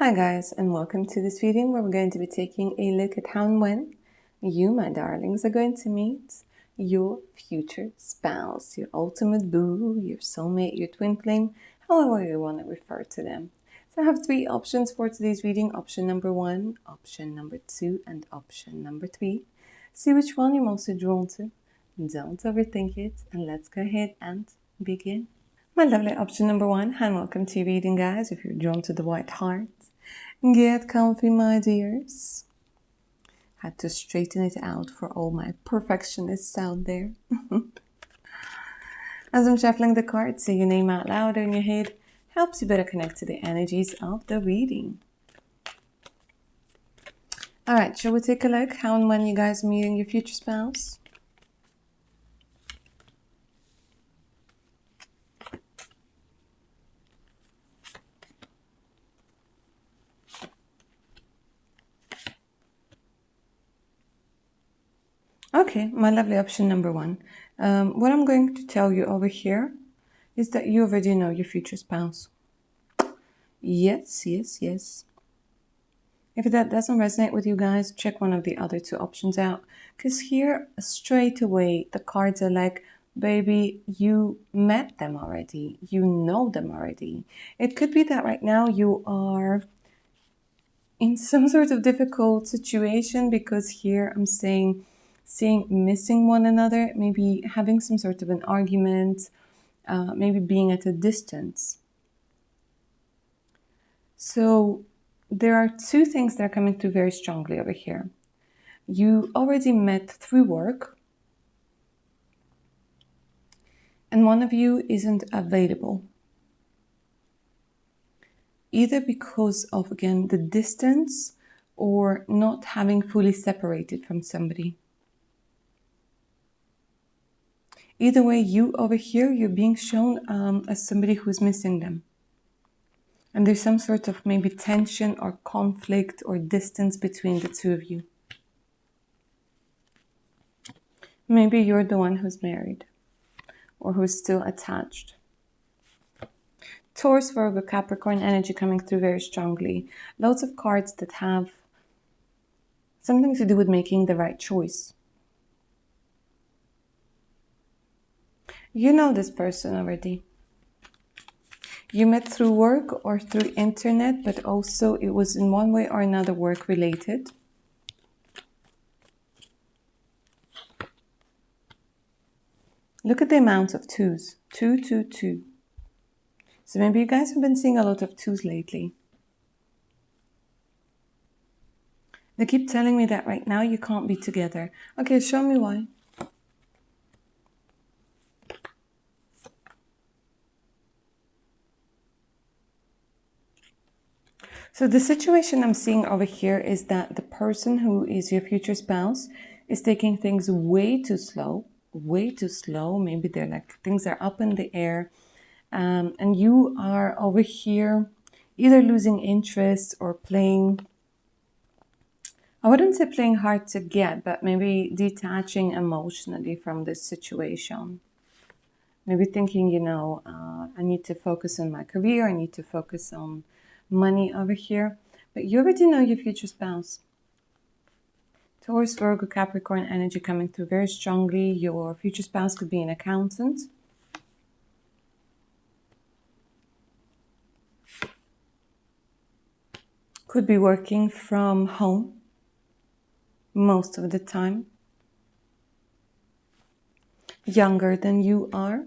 Hi guys, and welcome to this reading where we're going to be taking a look at how and when you, my darlings, are going to meet your future spouse, your ultimate boo, your soulmate, your twin flame, however you want to refer to them. So I have three options for today's reading: option number 1, option number 2, and option number 3. See which one you're mostly drawn to. Don't overthink it, and let's go ahead and begin. My lovely option number 1, and welcome to your reading, guys. If you're drawn to the white heart, get comfy, my dears. Had to straighten it out for all my perfectionists out there. As I'm shuffling the cards, say your name out loud in your head helps you better connect to the energies of the reading. Alright, shall we take a look how and when you guys are meeting your future spouse? Okay, my lovely option number 1. What I'm going to tell you over here is that you already know your future spouse. Yes. If that doesn't resonate with you guys, check one of the other two options out. Because here, straight away, the cards are like, baby, you met them already. You know them already. It could be that right now you are in some sort of difficult situation, because here I'm seeing missing one another, maybe having some sort of an argument, maybe being at a distance. So there are two things that are coming through very strongly over here. You already met through work, and one of you isn't available. Either because of, again, the distance or not having fully separated from somebody. Either way, you over here, you're being shown as somebody who's missing them. And there's some sort of maybe tension or conflict or distance between the two of you. Maybe you're the one who's married or who's still attached. Taurus, Virgo, Capricorn energy coming through very strongly. Lots of cards that have something to do with making the right choice. You know this person already. You met through work or through internet, but also it was in one way or another work related. Look at the amount of twos. 2, 2, 2. So maybe you guys have been seeing a lot of twos lately. They keep telling me that right now you can't be together. Okay, show me why. So the situation I'm seeing over here is that the person who is your future spouse is taking things way too slow. Maybe they're like, things are up in the air. And you are over here either losing interest or playing, I wouldn't say playing hard to get, but maybe detaching emotionally from this situation. Maybe thinking, I need to focus on my career, I need to focus on money over here. But you already know your future spouse. Taurus, Virgo, Capricorn energy coming through very strongly. Your future spouse could be an accountant. Could be working from home most of the time. Younger than you are.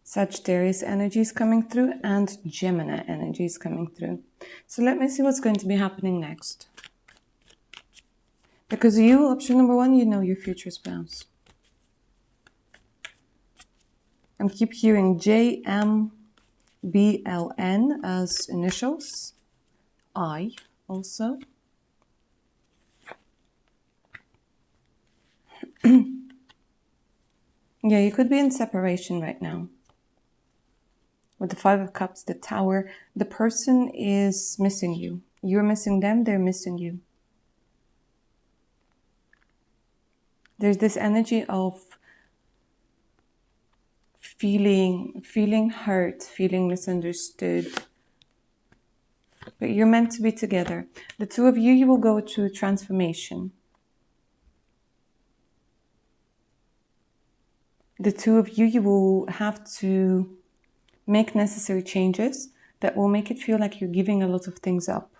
Sagittarius energy is coming through and Gemini energy is coming through. So let me see what's going to be happening next. Because you, option number 1, you know your future spouse. I keep hearing JMBLN as initials. I also. Yeah, you could be in separation right now. With the 5 of Cups, the Tower, the person is missing you. You're missing them, they're missing you. There's this energy of feeling hurt, feeling misunderstood. But you're meant to be together. The two of you will go through transformation. The two of you will have to make necessary changes that will make it feel like you're giving a lot of things up.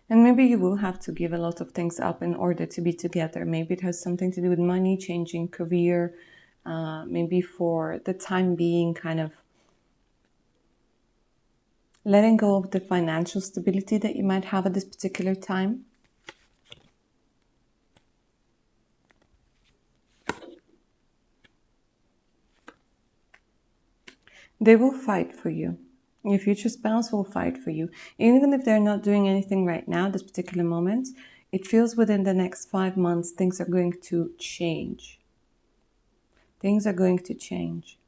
And maybe you will have to give a lot of things up in order to be together. Maybe it has something to do with money, changing career, maybe for the time being kind of letting go of the financial stability that you might have at this particular time. They will fight for you. Your future spouse will fight for you. Even if they're not doing anything right now, this particular moment, it feels within the next 5 months, things are going to change. Things are going to change.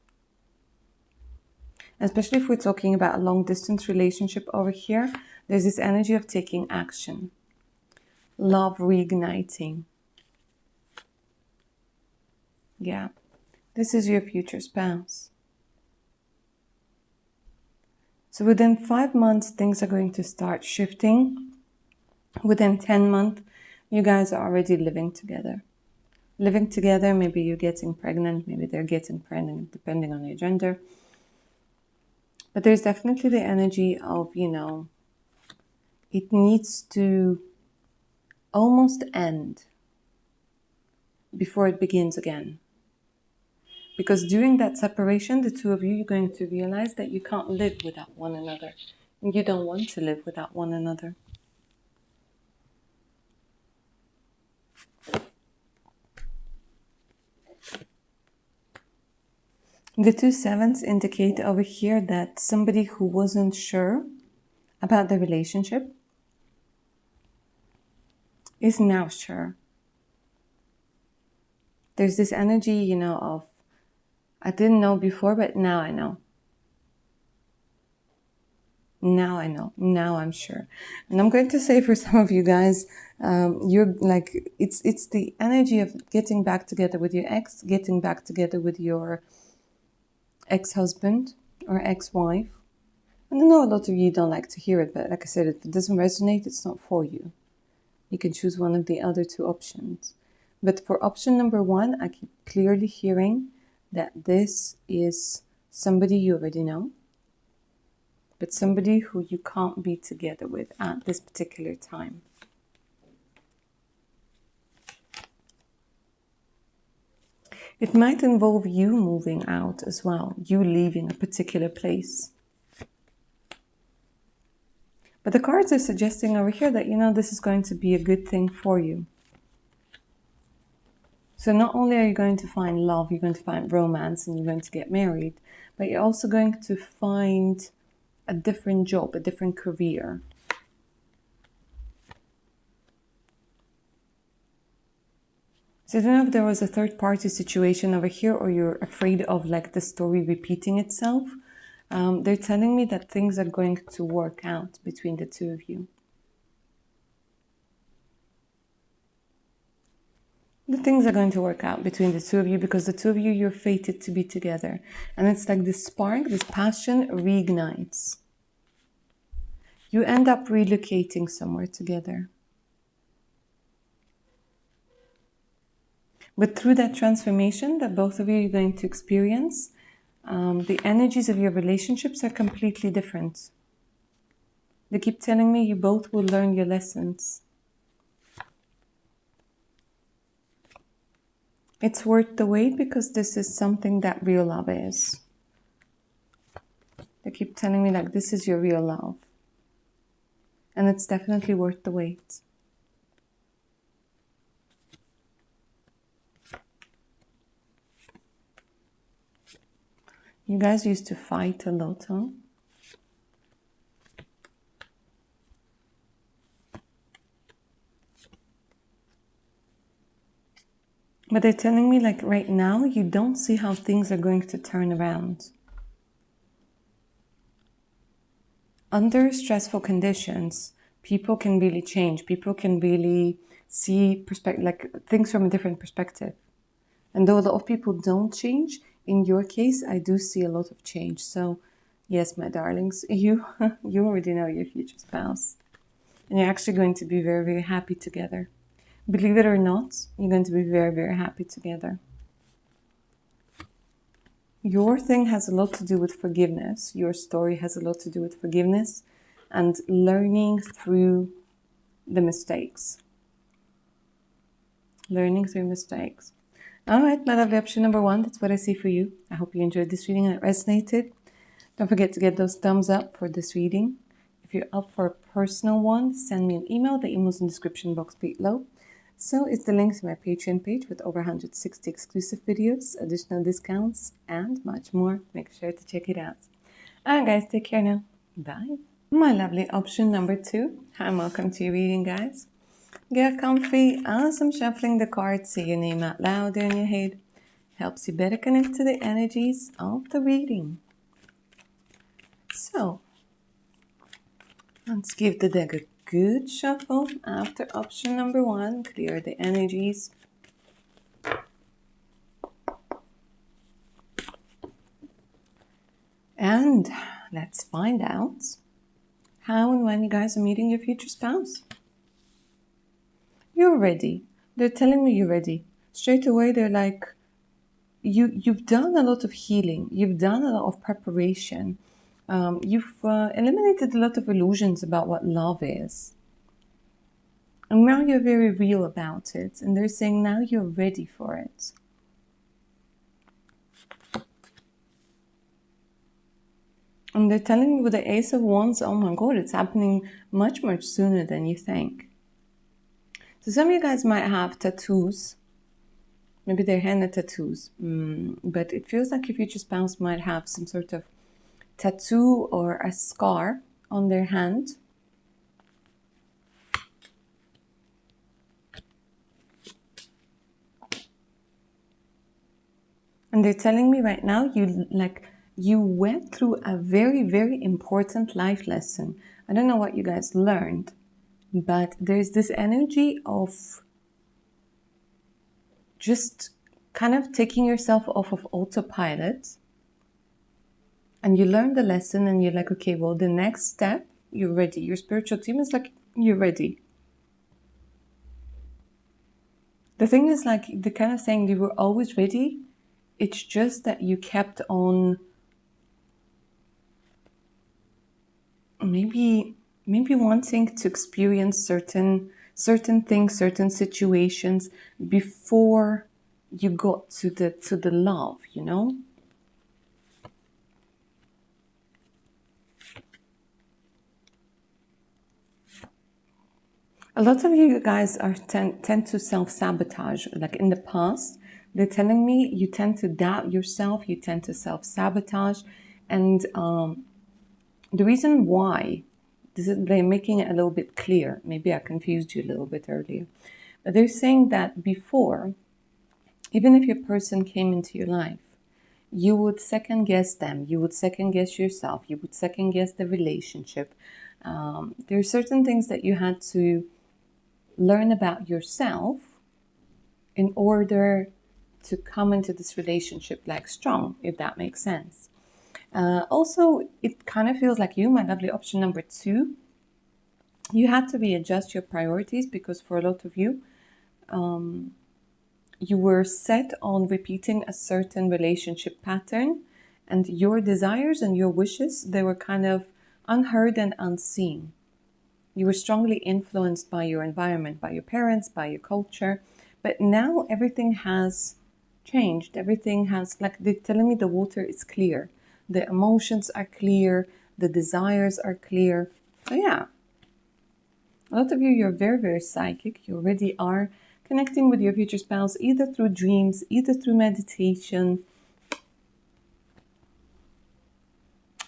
Especially if we're talking about a long distance relationship over here, there's this energy of taking action. Love reigniting. Yeah, this is your future spouse. So within 5 months, things are going to start shifting. Within 10 months, you guys are already living together. Living together, maybe you're getting pregnant, maybe they're getting pregnant, depending on your gender. But there's definitely the energy of, it needs to almost end before it begins again. Because during that separation, the two of you, you're going to realize that you can't live without one another. And you don't want to live without one another. The 2 sevens indicate over here that somebody who wasn't sure about the relationship is now sure. There's this energy, of I didn't know before, but now I know. Now I know. Now I'm sure. And I'm going to say for some of you guys, you're like, it's the energy of getting back together with your ex, getting back together with your ex-husband or ex-wife. And I know a lot of you don't like to hear it, but like I said, if it doesn't resonate, it's not for you. You can choose one of the other 2 options. But for option number 1, I keep clearly hearing that this is somebody you already know, but somebody who you can't be together with at this particular time. It might involve you moving out as well, you leaving a particular place. But the cards are suggesting over here that, this is going to be a good thing for you. So not only are you going to find love, you're going to find romance, and you're going to get married, but you're also going to find a different job, a different career. So I don't know if there was a third-party situation over here, or you're afraid of the story repeating itself. They're telling me that things are going to work out between the two of you. The things are going to work out between the two of you because the two of you, you're fated to be together. And it's like this spark, this passion reignites. You end up relocating somewhere together. But through that transformation that both of you are going to experience, the energies of your relationships are completely different. They keep telling me you both will learn your lessons. It's worth the wait because this is something that real love is. They keep telling me this is your real love. And it's definitely worth the wait. You guys used to fight a lot, huh? But they're telling me right now, you don't see how things are going to turn around. Under stressful conditions, people can really change. People can really see things from a different perspective. And though a lot of people don't change, in your case, I do see a lot of change. So yes, my darlings, you already know your future spouse. And you're actually going to be very, very happy together. Believe it or not, you're going to be very, very happy together. Your thing has a lot to do with forgiveness. Your story has a lot to do with forgiveness and learning through the mistakes. Learning through mistakes. All right, my lovely option number 1, that's what I see for you. I hope you enjoyed this reading and it resonated. Don't forget to get those thumbs up for this reading. If you're up for a personal one, send me an email. The email's in the description box below. So is the link to my Patreon page with over 160 exclusive videos, additional discounts, and much more. Make sure to check it out. Alright guys, take care now. Bye. My lovely option number 2. Hi and welcome to your reading, guys. Get comfy as I'm shuffling the cards. Say your name out loud in your head. Helps you better connect to the energies of the reading. So, let's give the deck a good shuffle after option number 1. Clear the energies. And let's find out how and when you guys are meeting your future spouse. You're ready. They're telling me you're ready. Straight away, they're like, you've done a lot of healing. You've done a lot of preparation. You've eliminated a lot of illusions about what love is. And now you're very real about it. And they're saying now you're ready for it. And they're telling me with the Ace of Wands, oh my God, it's happening much, much sooner than you think. So some of you guys might have tattoos. Maybe they're henna tattoos. But it feels like your future spouse might have some sort of tattoo or a scar on their hand. And they're telling me right now, you went through a very, very important life lesson. I don't know what you guys learned, but there's this energy of just kind of taking yourself off of autopilot. And you learn the lesson and you're like, okay, well, the next step, you're ready. Your spiritual team is like, you're ready. The thing is like, they're kind of saying you were always ready. It's just that you kept on maybe wanting to experience certain things, certain situations before you got to the love, you know? A lot of you guys tend to self-sabotage. Like in the past, they're telling me you tend to doubt yourself, you tend to self-sabotage. And the reason why, they're making it a little bit clear. Maybe I confused you a little bit earlier. But they're saying that before, even if your person came into your life, you would second guess them, you would second guess yourself, you would second guess the relationship. There are certain things that you had to learn about yourself in order to come into this relationship like strong, if that makes sense. Also, it kind of feels like you, my lovely option number 2, you had to readjust your priorities because for a lot of you, you were set on repeating a certain relationship pattern, and your desires and your wishes, they were kind of unheard and unseen. You were strongly influenced by your environment, by your parents, by your culture. But now everything has changed. Everything has, like they're telling me, the water is clear. The emotions are clear. The desires are clear. So yeah, a lot of you, you're very, very psychic. You already are connecting with your future spouse, either through dreams, either through meditation.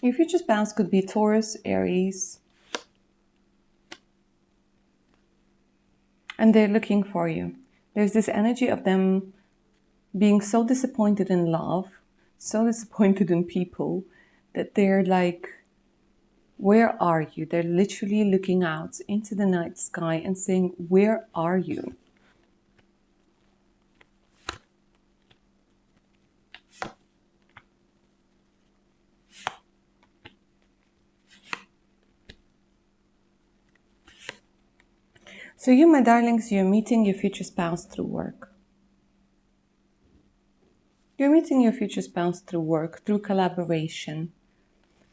Your future spouse could be Taurus, Aries, and they're looking for you. There's this energy of them being so disappointed in love, so disappointed in people, that they're like, where are you? They're literally looking out into the night sky and saying, where are you? So you, my darlings, you're meeting your future spouse through work. You're meeting your future spouse through work, through collaboration,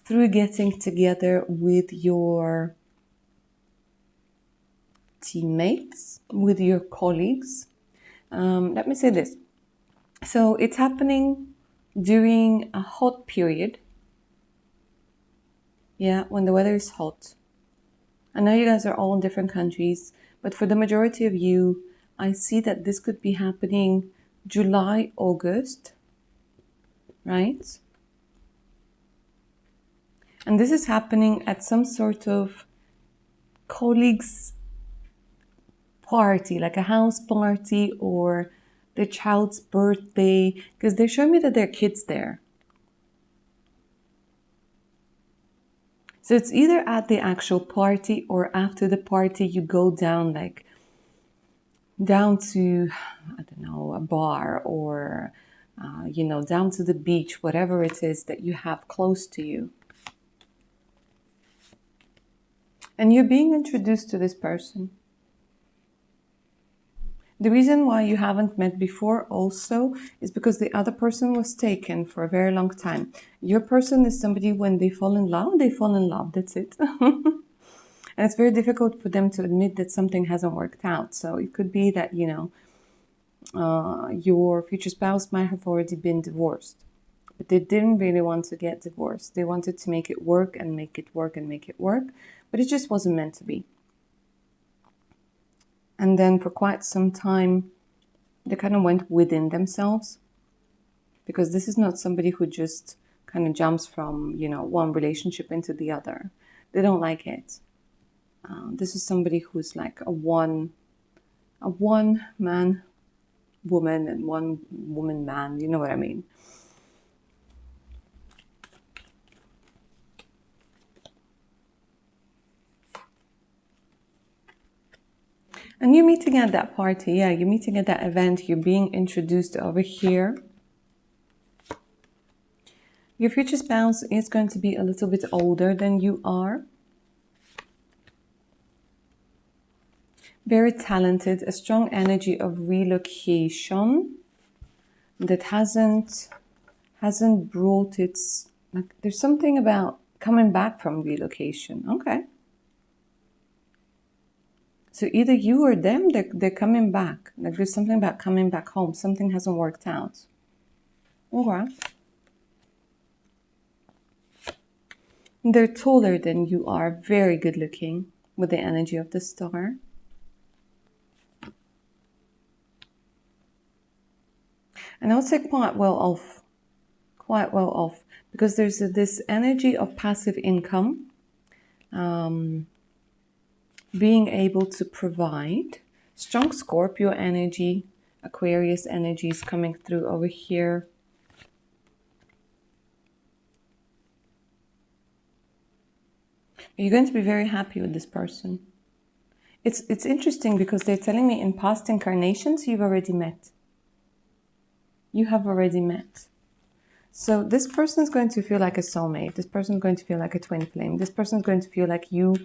through getting together with your teammates, with your colleagues. Let me say this. So it's happening during a hot period. Yeah, when the weather is hot. I know you guys are all in different countries, but for the majority of you, I see that this could be happening July, August, right? And this is happening at some sort of colleagues' party, like a house party or their child's birthday, because they show me that there are kids there. So it's either at the actual party or after the party you go down, like down to, I don't know, a bar or, down to the beach, whatever it is that you have close to you. And you're being introduced to this person. The reason why you haven't met before also is because the other person was taken for a very long time. Your person is somebody, when they fall in love, that's it. And it's very difficult for them to admit that something hasn't worked out. So it could be that, your future spouse might have already been divorced. But they didn't really want to get divorced. They wanted to make it work and make it work and make it work. But it just wasn't meant to be. And then for quite some time, they kind of went within themselves. Because this is not somebody who just kind of jumps from, one relationship into the other. They don't like it. This is somebody who's like a one man woman and one woman man. You know what I mean? And you're meeting at that party, yeah, you're meeting at that event, you're being introduced over here. Your future spouse is going to be a little bit older than you are. Very talented, a strong energy of relocation that hasn't brought its, like, there's something about coming back from relocation. Okay. So either you or them, they're coming back. Like there's something about coming back home. Something hasn't worked out. Okay. They're taller than you are. Very good looking with the energy of the star. And I would say quite well off. Quite well off. Because there's this energy of passive income. Being able to provide. Strong Scorpio energy, Aquarius energy is coming through over here. You're going to be very happy with this person. It's interesting because they're telling me in past incarnations you've already met. You have already met. So this person is going to feel like a soulmate. This person is going to feel like a twin flame. This person is going to feel like you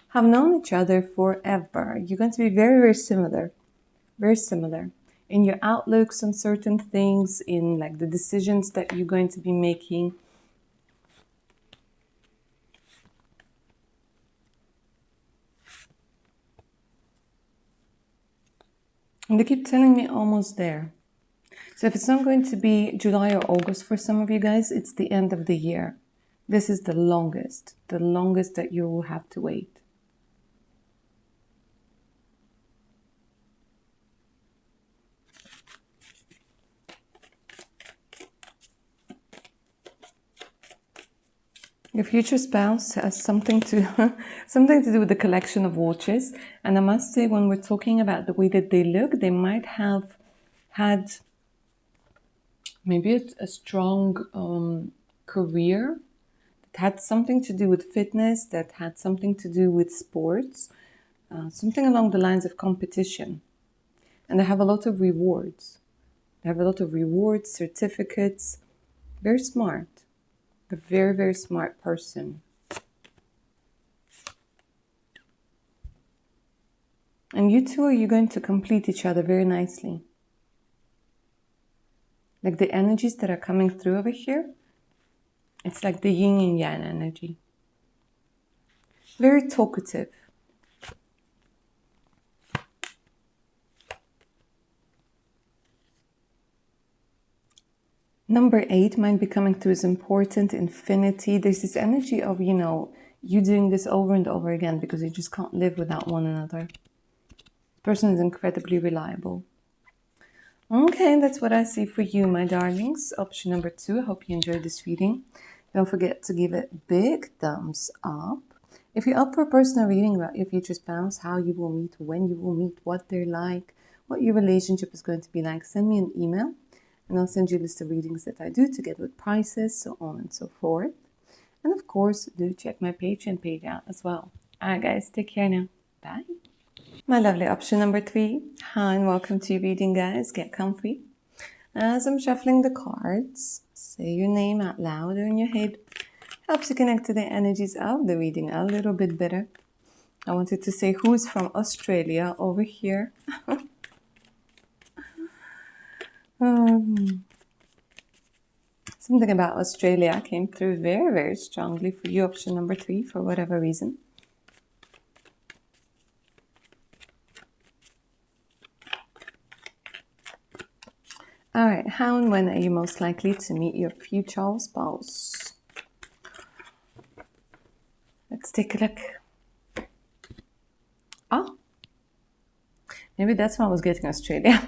have known each other forever. You're going to be very, very similar. Very similar. In your outlooks on certain things, in like the decisions that you're going to be making. And they keep telling me almost there. So if it's not going to be July or August for some of you guys, it's the end of the year. This is the longest that you will have to wait. Your future spouse has something to do with the collection of watches. And I must say, when we're talking about the way that they look, they might have had maybe a strong career that had something to do with fitness, that had something to do with sports, something along the lines of competition. And they have a lot of rewards. They have a lot of rewards, certificates. Very smart. A very, very smart person. And you two are going to complete each other very nicely. Like the energies that are coming through over here, it's like the yin and yang energy. Very talkative. Number 8 might be coming through as important, infinity. There's this energy of, you know, you doing this over and over again because you just can't live without one another. Person is incredibly reliable. Okay, that's what I see for you, my darlings. Option number 2. I hope you enjoyed this reading. Don't forget to give it a big thumbs up. If you're up for a personal reading about your future spouse, how you will meet, when you will meet, what they're like, what your relationship is going to be like, send me an email. And I'll send you a list of readings that I do together with prices, so on and so forth. And of course, do check my Patreon page out as well. Alright guys, take care now. Bye. My lovely option number 3. Hi and welcome to your reading, guys. Get comfy. As I'm shuffling the cards, say your name out loud or in your head. Helps you connect to the energies of the reading a little bit better. I wanted to say who's from Australia over here. Something about Australia came through very, very strongly for you, option number 3, for whatever reason. All right, how and when are you most likely to meet your future spouse? Let's take a look. Oh, maybe that's why I was getting Australia.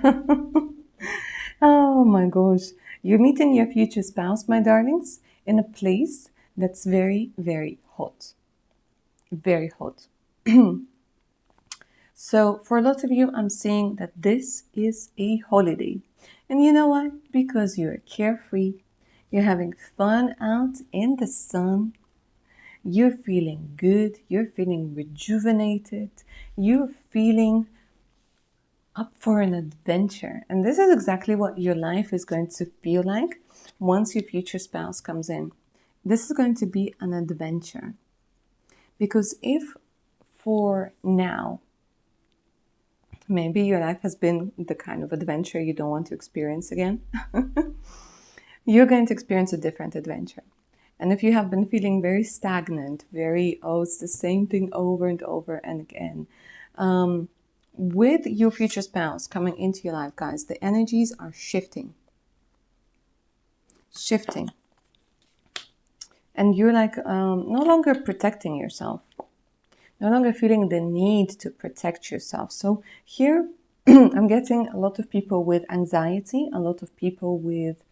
Oh my gosh. You're meeting your future spouse, my darlings, in a place that's very, very hot. Very hot. So for a lot of you, I'm saying that this is a holiday. And you know why? Because you're carefree. You're having fun out in the sun. You're feeling good. You're feeling rejuvenated. You're feeling up for an adventure. And this is exactly what your life is going to feel like once your future spouse comes in. This is going to be an adventure. Because if for now, maybe your life has been the kind of adventure you don't want to experience again, you're going to experience a different adventure. And if you have been feeling very stagnant, very, oh, it's the same thing over and over and again, with your future spouse coming into your life, guys, the energies are shifting. Shifting. And you're like no longer protecting yourself. No longer feeling the need to protect yourself. So here I'm getting a lot of people with anxiety, a lot of people with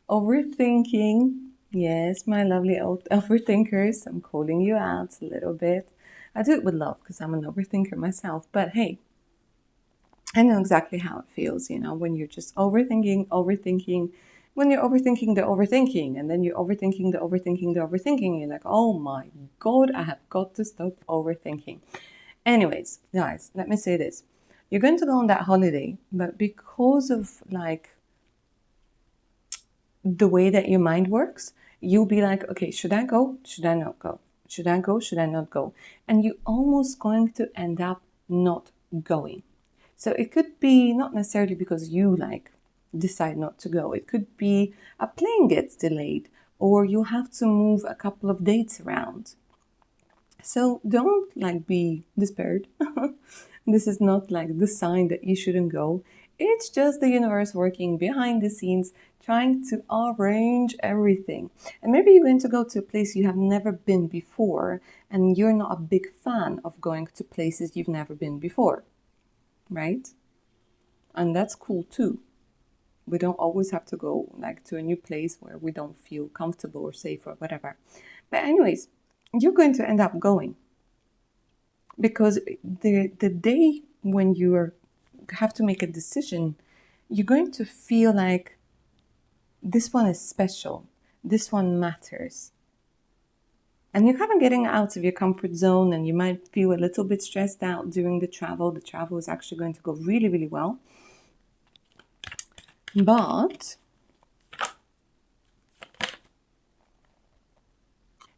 overthinking. Yes, my lovely old overthinkers, I'm calling you out a little bit. I do it with love because I'm an overthinker myself. But hey, I know exactly how it feels, you know, when you're just overthinking, when you're overthinking the overthinking, and then you're overthinking the overthinking, you're like, oh my God, I have got to stop overthinking. Anyways, guys, let me say this. You're going to go on that holiday, but because of like the way that your mind works, you'll be like, okay, should I go? Should I not go? Should I go? Should I not go? And you're almost going to end up not going. So it could be not necessarily because you like decide not to go. It could be a plane gets delayed or you have to move a couple of dates around. So don't like be despaired. This is not like the sign that you shouldn't go. It's just the universe working behind the scenes, trying to arrange everything. And maybe you're going to go to a place you have never been before, and you're not a big fan of going to places you've never been before, right? And that's cool too. We don't always have to go like to a new place where we don't feel comfortable or safe or whatever. But anyways, you're going to end up going. Because the day when you have to make a decision, you're going to feel like this one is special. This one matters. And you're kind of getting out of your comfort zone, and you might feel a little bit stressed out during the travel. The travel is actually going to go really, really well. But,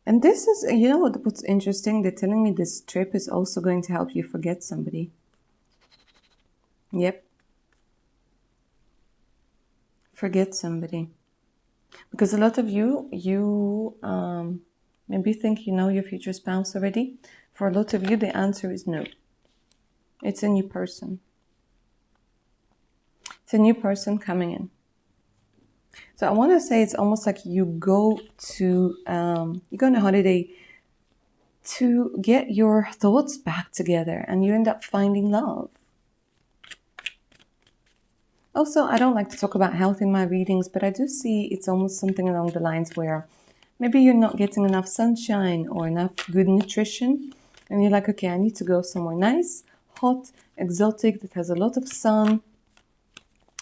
and this is, you know what's interesting? They're telling me this trip is also going to help you forget somebody. Yep. Forget somebody. Because a lot of you maybe think you know your future spouse already. For a lot of you, the answer is no. It's a new person. It's a new person coming in. So I want to say it's almost like you go on a holiday to get your thoughts back together, and you end up finding love. Also, I don't like to talk about health in my readings, but I do see it's almost something along the lines where maybe you're not getting enough sunshine or enough good nutrition, and you're like, okay, I need to go somewhere nice, hot, exotic, that has a lot of sun,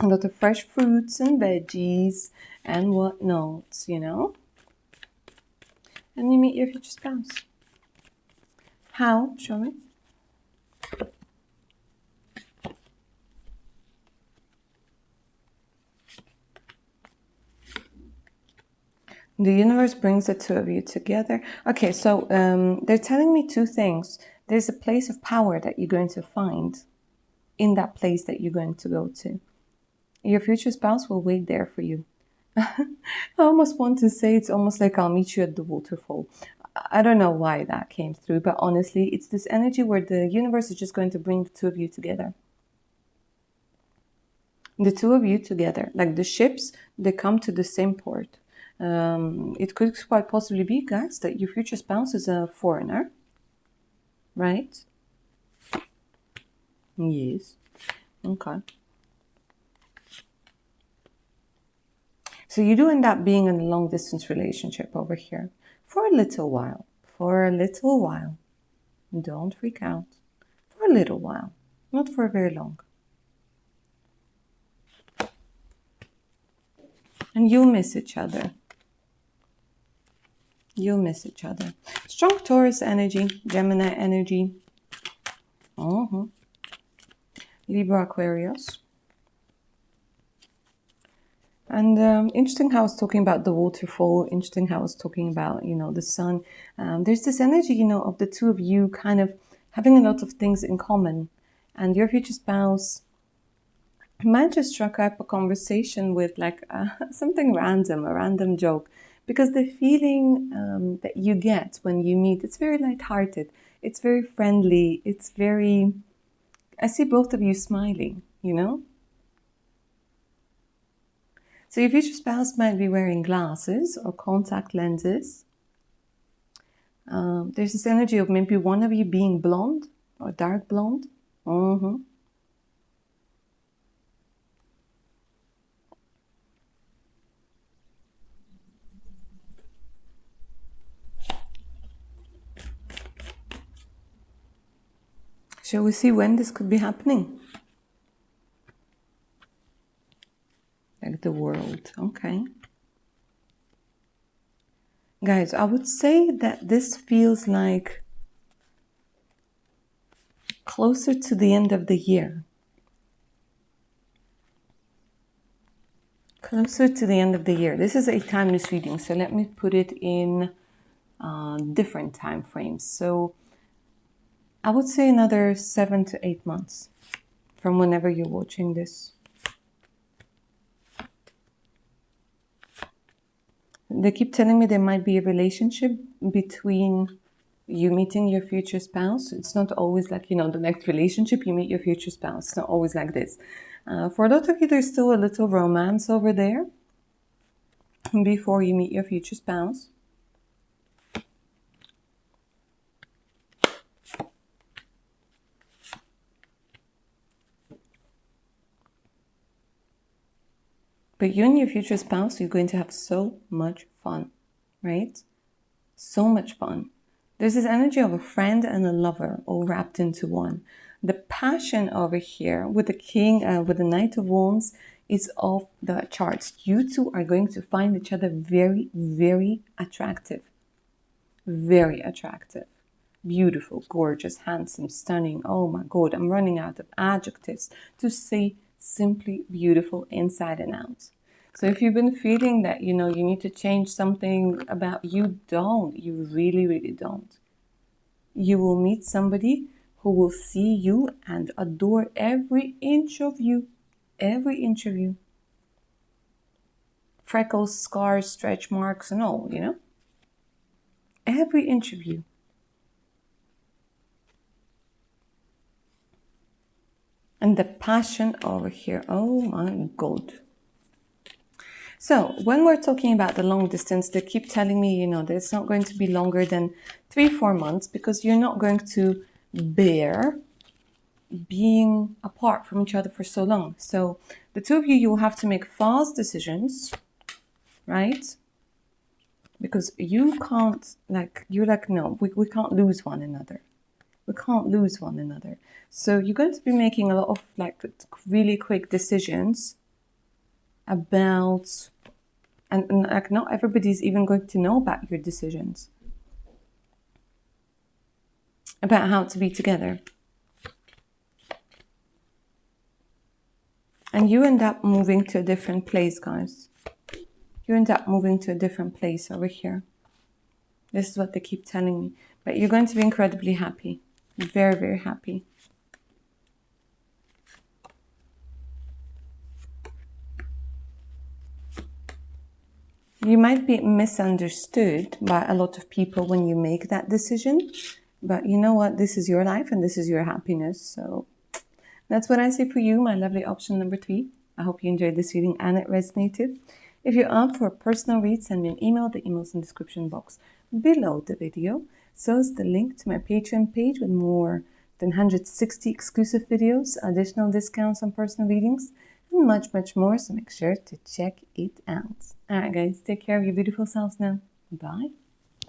a lot of fresh fruits and veggies and whatnot, you know? And you meet your future spouse. How? Show me. The universe brings the two of you together. Okay, so they're telling me two things. There's a place of power that you're going to find in that place that you're going to go to. Your future spouse will wait there for you. I almost want to say it's almost like I'll meet you at the waterfall. I don't know why that came through, but honestly, it's this energy where the universe is just going to bring the two of you together. The two of you together. Like the ships, they come to the same port. It could quite possibly be, guys, that your future spouse is a foreigner, right? Yes. Okay. So you do end up being in a long distance relationship over here for a little while. For a little while. Don't freak out. For a little while. Not for very long. And you'll miss each other. You'll miss each other. Strong Taurus energy, Gemini energy. Libra, Aquarius. And interesting how I was talking about the waterfall. Interesting how I was talking about, you know, the sun. There's this energy, you know, of the two of you kind of having a lot of things in common. And your future spouse might just struck up a conversation with like something random, a random joke. Because the feeling that you get when you meet, it's very lighthearted. It's very friendly. It's very... I see both of you smiling, you know? So your future spouse might be wearing glasses or contact lenses. There's this energy of maybe one of you being blonde or dark blonde. Shall we see when this could be happening? Like the world, okay. Guys, I would say that this feels like closer to the end of the year. Closer to the end of the year. This is a timeless reading, so let me put it in different time frames. So I would say another 7 to 8 months from whenever you're watching this. They keep telling me there might be a relationship between you meeting your future spouse. It's not always like, you know, the next relationship, you meet your future spouse. It's not always like this. For a lot of you, there's still a little romance over there before you meet your future spouse. But you and your future spouse, you're going to have so much fun, right? So much fun. There's this energy of a friend and a lover all wrapped into one. The passion over here with the king, with the Knight of Wands, is off the charts. You two are going to find each other very, very attractive. Very attractive. Beautiful, gorgeous, handsome, stunning. Oh my God, I'm running out of adjectives to say simply beautiful inside and out. So if you've been feeling that, you know, you need to change something about you, don't. You really, really don't. You will meet somebody who will see you and adore every inch of you. Every inch of you. Freckles, scars, stretch marks, and all, you know? Every inch of you. And the passion over here. Oh my God. So when we're talking about the long distance, they keep telling me, you know, that it's not going to be longer than 3-4 months because you're not going to bear being apart from each other for so long. So the two of you, you will have to make fast decisions, right? Because you can't, like, you're like, no, we can't lose one another. We can't lose one another. So you're going to be making a lot of like really quick decisions about, and like not everybody's even going to know about your decisions. About how to be together. And you end up moving to a different place, guys. You end up moving to a different place over here. This is what they keep telling me. But you're going to be incredibly happy. Very, very happy. You might be misunderstood by a lot of people when you make that decision. But you know what? This is your life and this is your happiness. So that's what I say for you, my lovely option number 3. I hope you enjoyed this reading and it resonated. If you're up for a personal read, send me an email. The email's in the description box below the video. So is the link to my Patreon page with more than 160 exclusive videos, additional discounts on personal readings, and much, much more. So make sure to check it out. Alright guys, take care of your beautiful selves now. Bye.